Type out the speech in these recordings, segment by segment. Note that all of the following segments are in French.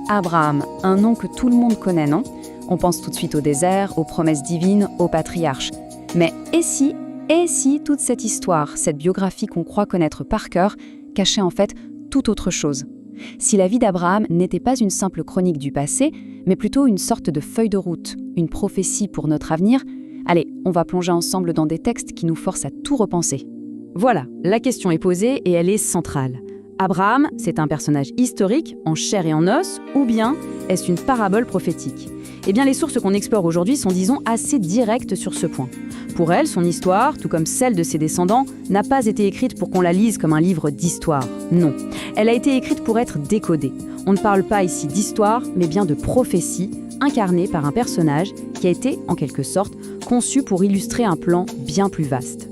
Abraham, un nom que tout le monde connaît, non? On pense tout de suite au désert, aux promesses divines, aux patriarches. Mais et si toute cette histoire, cette biographie qu'on croit connaître par cœur, cachait en fait tout autre chose? Si la vie d'Abraham n'était pas une simple chronique du passé, mais plutôt une sorte de feuille de route, une prophétie pour notre avenir, allez, on va plonger ensemble dans des textes qui nous forcent à tout repenser. Voilà, la question est posée et elle est centrale. Abraham, c'est un personnage historique, en chair et en os, ou bien est-ce une parabole prophétique? Eh bien, les sources qu'on explore aujourd'hui sont, disons, assez directes sur ce point. Pour elle, son histoire, tout comme celle de ses descendants, n'a pas été écrite pour qu'on la lise comme un livre d'histoire. Non, elle a été écrite pour être décodée. On ne parle pas ici d'histoire, mais bien de prophétie, incarnée par un personnage qui a été, en quelque sorte, conçu pour illustrer un plan bien plus vaste.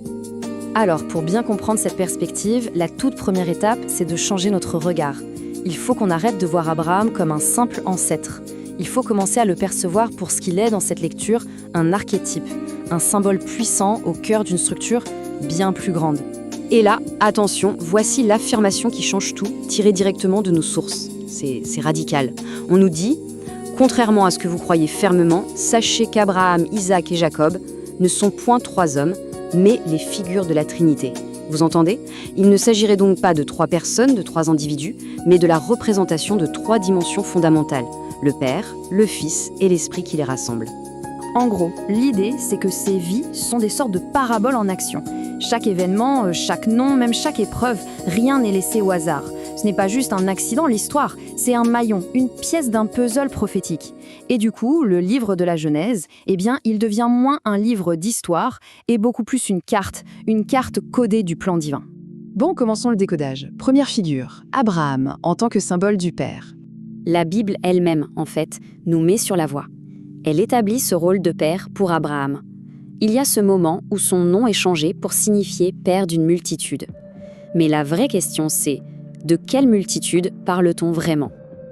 Alors, pour bien comprendre cette perspective, la toute première étape, c'est de changer notre regard. Il faut qu'on arrête de voir Abraham comme un simple ancêtre. Il faut commencer à le percevoir pour ce qu'il est dans cette lecture, un archétype, un symbole puissant au cœur d'une structure bien plus grande. Et là, attention, voici l'affirmation qui change tout, tirée directement de nos sources. C'est radical. On nous dit, contrairement à ce que vous croyez fermement, sachez qu'Abraham, Isaac et Jacob ne sont point trois hommes, mais les figures de la Trinité. Vous entendez? Il ne s'agirait donc pas de trois personnes, de trois individus, mais de la représentation de trois dimensions fondamentales, le Père, le Fils et l'Esprit qui les rassemble. En gros, l'idée, c'est que ces vies sont des sortes de paraboles en action. Chaque événement, chaque nom, même chaque épreuve, rien n'est laissé au hasard. Ce n'est pas juste un accident, l'histoire, c'est un maillon, une pièce d'un puzzle prophétique. Et du coup, le livre de la Genèse, eh bien, il devient moins un livre d'histoire et beaucoup plus une carte codée du plan divin. Bon, commençons le décodage. Première figure, Abraham, en tant que symbole du Père. La Bible elle-même, en fait, nous met sur la voie. Elle établit ce rôle de père pour Abraham. Il y a ce moment où son nom est changé pour signifier père d'une multitude. Mais la vraie question, c'est de quelle multitude parle-t-on vraiment?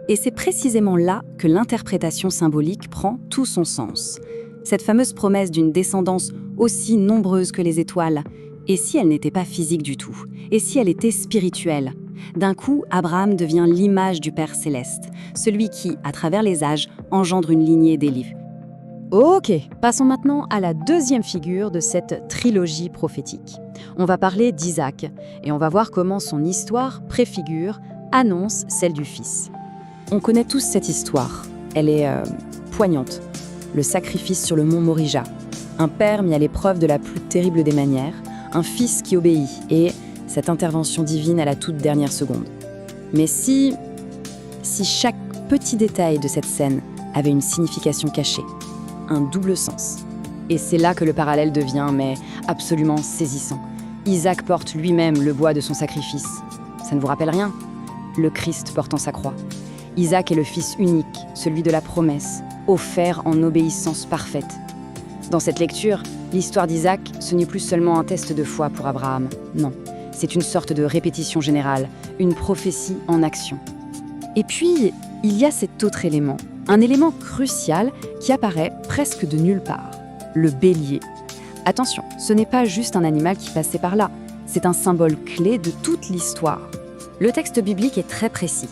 Et c'est précisément là que l'interprétation symbolique prend tout son sens. Cette fameuse promesse d'une descendance aussi nombreuse que les étoiles, et si elle n'était pas physique du tout? Et si elle était spirituelle? D'un coup, Abraham devient l'image du Père céleste, celui qui, à travers les âges, engendre une lignée d'élus. Ok, passons maintenant à la deuxième figure de cette trilogie prophétique. On va parler d'Isaac, et on va voir comment son histoire préfigure, annonce celle du Fils. On connaît tous cette histoire, elle est poignante. Le sacrifice sur le mont Morija, un père mis à l'épreuve de la plus terrible des manières, un fils qui obéit, et cette intervention divine à la toute dernière seconde. Mais si chaque petit détail de cette scène avait une signification cachée, un double sens. Et c'est là que le parallèle devient, mais absolument saisissant. Isaac porte lui-même le bois de son sacrifice. Ça ne vous rappelle rien? Le Christ portant sa croix. Isaac est le fils unique, celui de la promesse, offert en obéissance parfaite. Dans cette lecture, l'histoire d'Isaac, ce n'est plus seulement un test de foi pour Abraham. Non, c'est une sorte de répétition générale, une prophétie en action. Et puis, il y a cet autre élément, un élément crucial qui apparaît presque de nulle part, le bélier. Attention, ce n'est pas juste un animal qui passait par là, c'est un symbole clé de toute l'histoire. Le texte biblique est très précis.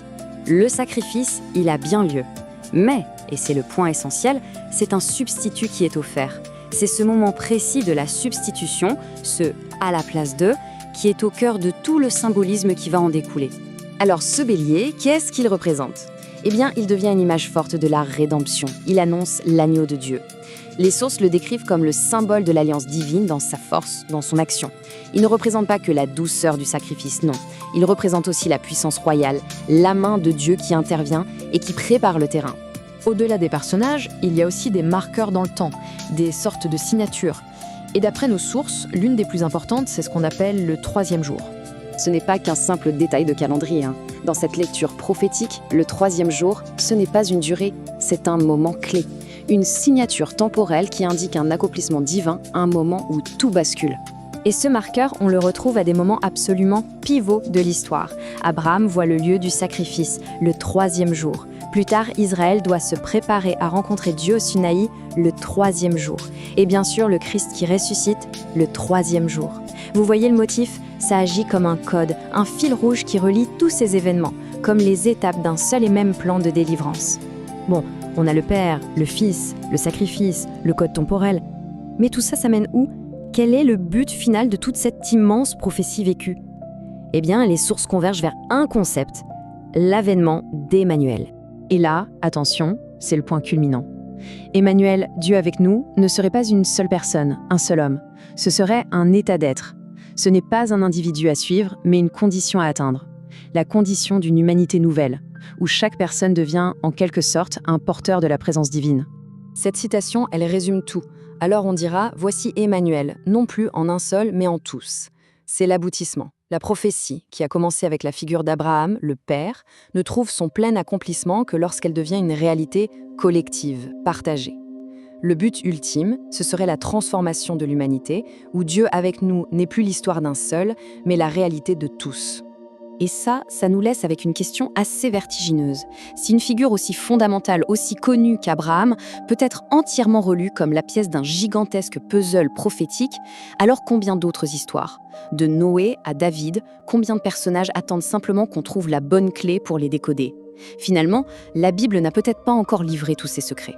Le sacrifice, il a bien lieu. Mais, et c'est le point essentiel, c'est un substitut qui est offert. C'est ce moment précis de la substitution, ce « à la place de », qui est au cœur de tout le symbolisme qui va en découler. Alors ce bélier, qu'est-ce qu'il représente? Eh bien, il devient une image forte de la rédemption. Il annonce l'agneau de Dieu. Les sources le décrivent comme le symbole de l'alliance divine dans sa force, dans son action. Il ne représente pas que la douceur du sacrifice, non. Il représente aussi la puissance royale, la main de Dieu qui intervient et qui prépare le terrain. Au-delà des personnages, il y a aussi des marqueurs dans le temps, des sortes de signatures. Et d'après nos sources, l'une des plus importantes, c'est ce qu'on appelle le 3e jour. Ce n'est pas qu'un simple détail de calendrier. Dans cette lecture prophétique, le 3e jour, ce n'est pas une durée, c'est un moment clé. Une signature temporelle qui indique un accomplissement divin, un moment où tout bascule. Et ce marqueur, on le retrouve à des moments absolument pivots de l'histoire. Abraham voit le lieu du sacrifice, le 3e jour. Plus tard, Israël doit se préparer à rencontrer Dieu au Sinaï le 3e jour. Et bien sûr, le Christ qui ressuscite le 3e jour. Vous voyez le motif? Ça agit comme un code, un fil rouge qui relie tous ces événements. comme les étapes d'un seul et même plan de délivrance. Bon, on a le Père, le Fils, le sacrifice, le code temporel. Mais tout ça, ça mène où? Quel est le but final de toute cette immense prophétie vécue? Eh bien, les sources convergent vers un concept, l'avènement d'Emmanuel. Et là, attention, c'est le point culminant. Emmanuel, Dieu avec nous, ne serait pas une seule personne, un seul homme. Ce serait un état d'être. Ce n'est pas un individu à suivre, mais une condition à atteindre. La condition d'une humanité nouvelle, où chaque personne devient, en quelque sorte, un porteur de la présence divine. Cette citation, elle résume tout. Alors on dira, voici Emmanuel, non plus en un seul, mais en tous. C'est l'aboutissement. La prophétie, qui a commencé avec la figure d'Abraham, le Père, ne trouve son plein accomplissement que lorsqu'elle devient une réalité collective, partagée. Le but ultime, ce serait la transformation de l'humanité, où Dieu avec nous n'est plus l'histoire d'un seul, mais la réalité de tous. Et ça nous laisse avec une question assez vertigineuse. Si une figure aussi fondamentale, aussi connue qu'Abraham, peut être entièrement relue comme la pièce d'un gigantesque puzzle prophétique, alors combien d'autres histoires? De Noé à David, combien de personnages attendent simplement qu'on trouve la bonne clé pour les décoder? Finalement, la Bible n'a peut-être pas encore livré tous ses secrets.